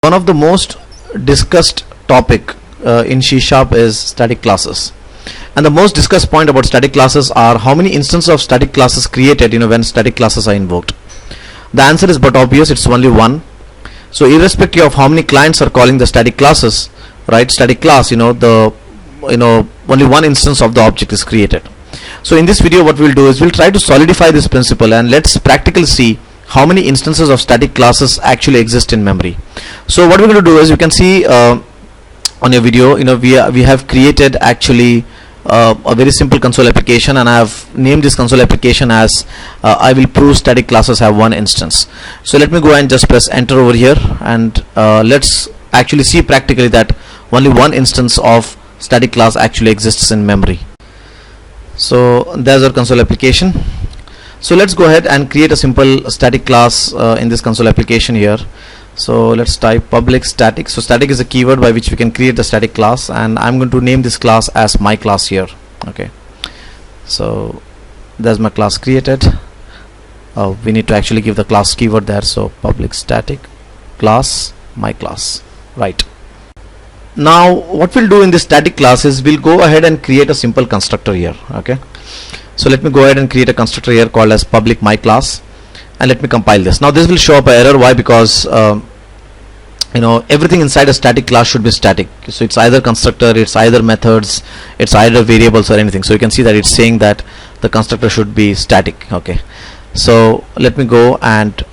one of the most discussed topic in C# is static classes. And the most discussed point about static classes are how many instances of static classes created when static classes are invoked. The answer is but obvious, it's only one. So irrespective of how many clients are calling the static classes, right, static class, only one instance of the object is created. So in this video what we'll do is we'll try to solidify this principle, and let's practically see how many instances of static classes actually exist in memory. So what we're going to do is, you can see on your video, we have created actually a very simple console application, and I have named this console application as I will prove static classes have one instance. So let me go and just press enter over here, and let's actually see practically that only one instance of static class actually exists in memory. So there's our console application. So let's go ahead and create a simple static class in this console application here. So let's type public static. So static is a keyword by which we can create the static class, and I'm going to name this class as my class here. Okay, so there's my class created. We need to actually give the class keyword there. So public static class my class, right? Now what we'll do in this static class is we'll go ahead and create a simple constructor here. Okay, so let me go ahead and create a constructor here called as public my class, and let me compile this. Now this will show up an error. Why? Because everything inside a static class should be static. So it's either constructor, it's either methods, it's either variables or anything. So you can see that it's saying that the constructor should be static. Okay, so let me go and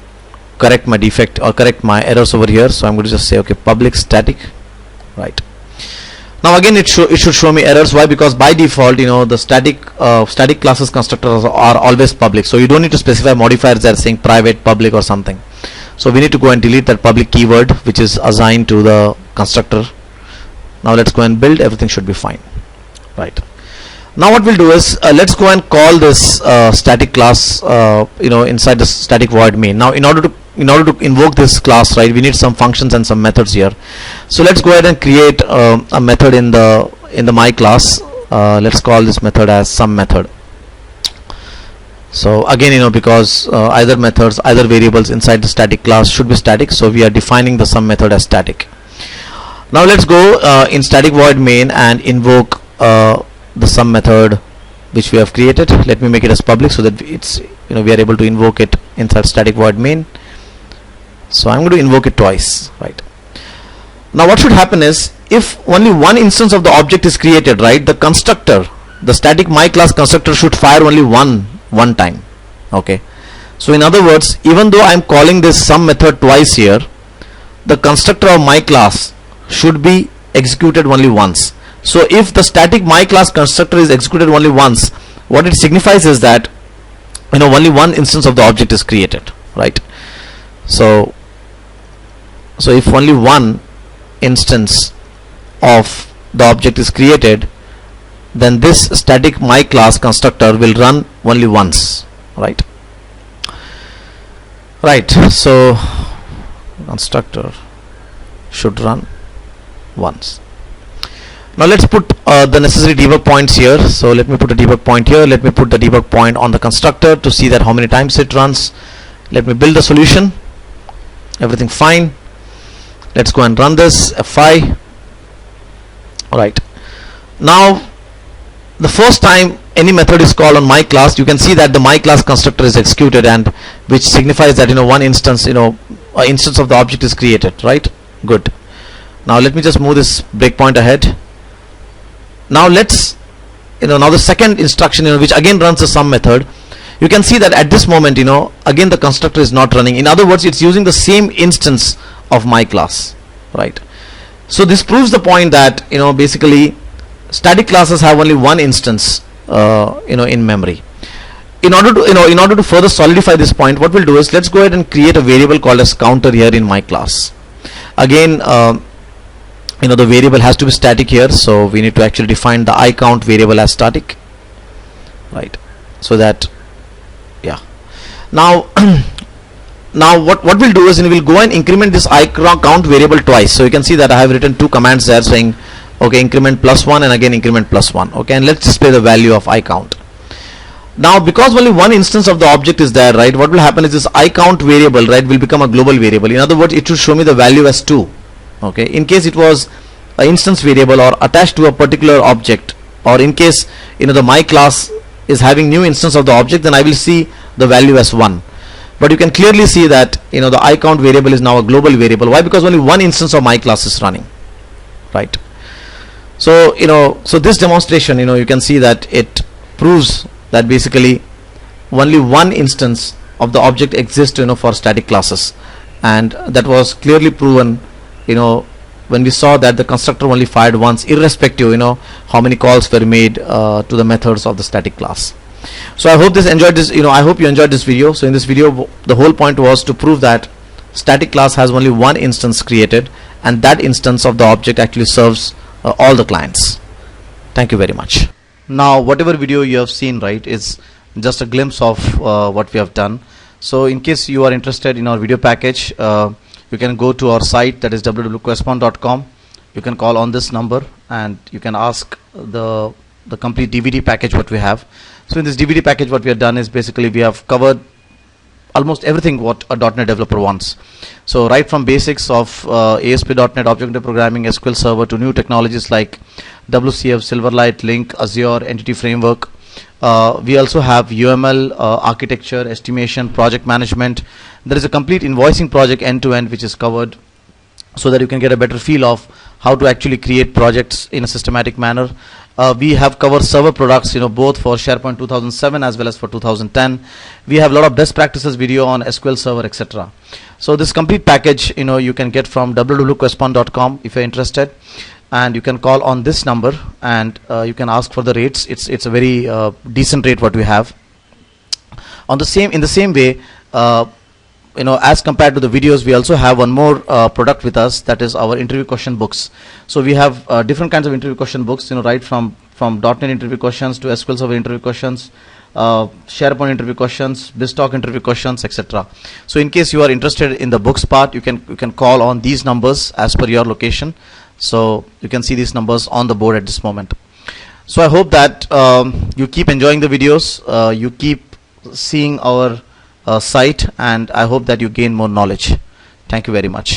correct my defect or correct my errors over here. So I'm going to just say okay, public static, right? Now again it should show me errors. Why? Because by default the static classes constructors are always public, so you don't need to specify modifiers that are saying private, public or something. So we need to go and delete that public keyword which is assigned to the constructor. Now let's go and build. Everything should be fine, right? Now what we'll do is let's go and call this static class inside the static void main. Now in order to invoke this class, right, we need some functions and some methods here. So let's go ahead and create a method in the my class. Let's call this method as some method. So again because either methods, either variables inside the static class should be static, so we are defining the some method as static. Now let's go in static void main and invoke the some method which we have created. Let me make it as public so that it's we are able to invoke it inside static void main. So I'm going to invoke it twice, right? Now what should happen is, if only one instance of the object is created, right, the constructor, the static my class constructor should fire only one time. Okay, so in other words, even though I'm calling this some method twice here, the constructor of my class should be executed only once. So if the static my class constructor is executed only once, what it signifies is that only one instance of the object is created, right? So if only one instance of the object is created, then this static my class constructor will run only once, right? So constructor should run once. Now let's put the necessary debug points here. So let me put a debug point here. Let me put the debug point on the constructor to see that how many times it runs. Let me build the solution. Everything fine. Let's go and run this F5. Right, now the first time any method is called on my class, you can see that the my class constructor is executed, and which signifies that one instance instance of the object is created, right? Good. Now let me just move this breakpoint ahead. Now let's now the second instruction which again runs the some method. You can see that at this moment again the constructor is not running. In other words, it's using the same instance of my class, right? So this proves the point that basically static classes have only one instance in memory. In order to further solidify this point, what we'll do is let's go ahead and create a variable called as counter here in my class. Again the variable has to be static here, so we need to actually define the iCount variable as static, right? So that now what we'll do is we'll go and increment this iCount variable twice. So you can see that I have written two commands there saying okay, increment +1 and again increment +1. Okay, and let's display the value of iCount. Now because only one instance of the object is there, right, what will happen is this iCount variable, right, will become a global variable. In other words, it should show me the value as 2. Okay, in case it was an instance variable or attached to a particular object, or in case the my class is having new instance of the object, then I will see the value as 1. But you can clearly see that the iCount variable is now a global variable. Why? Because only one instance of my class is running, right? So so this demonstration, you can see that it proves that basically only one instance of the object exists for static classes, and that was clearly proven when we saw that the constructor only fired once, irrespective how many calls were made to the methods of the static class. So I hope I hope you enjoyed this video. So in this video, the whole point was to prove that static class has only one instance created, and that instance of the object actually serves all the clients. Thank you very much. Now whatever video you have seen, right, is just a glimpse of what we have done. So in case you are interested in our video package, you can go to our site, that is www.questmon.com. You can call on this number and you can ask the complete DVD package what we have. So in this DVD package, what we have done is basically we have covered almost everything what a .NET developer wants. So right from basics of ASP.NET, object-oriented programming, SQL Server, to new technologies like WCF, Silverlight, Link, Azure, Entity Framework. We also have UML, architecture, estimation, project management. There is a complete invoicing project end-to-end which is covered, so that you can get a better feel of how to actually create projects in a systematic manner. We have covered server products, both for SharePoint 2007 as well as for 2010. We have a lot of best practices video on SQL Server, etc. So this complete package, you can get from www.questmon.com if you're interested, and you can call on this number and you can ask for the rates. It's a very decent rate what we have. In the same way, as compared to the videos, we also have one more product with us, that is our interview question books. So we have different kinds of interview question books, right from .NET interview questions to SQL Server interview questions, SharePoint interview questions, BizTalk interview questions, etc. So in case you are interested in the books part, you can call on these numbers as per your location. So you can see these numbers on the board at this moment. So I hope that you keep enjoying the videos, you keep seeing our site, and I hope that you gain more knowledge. Thank you very much.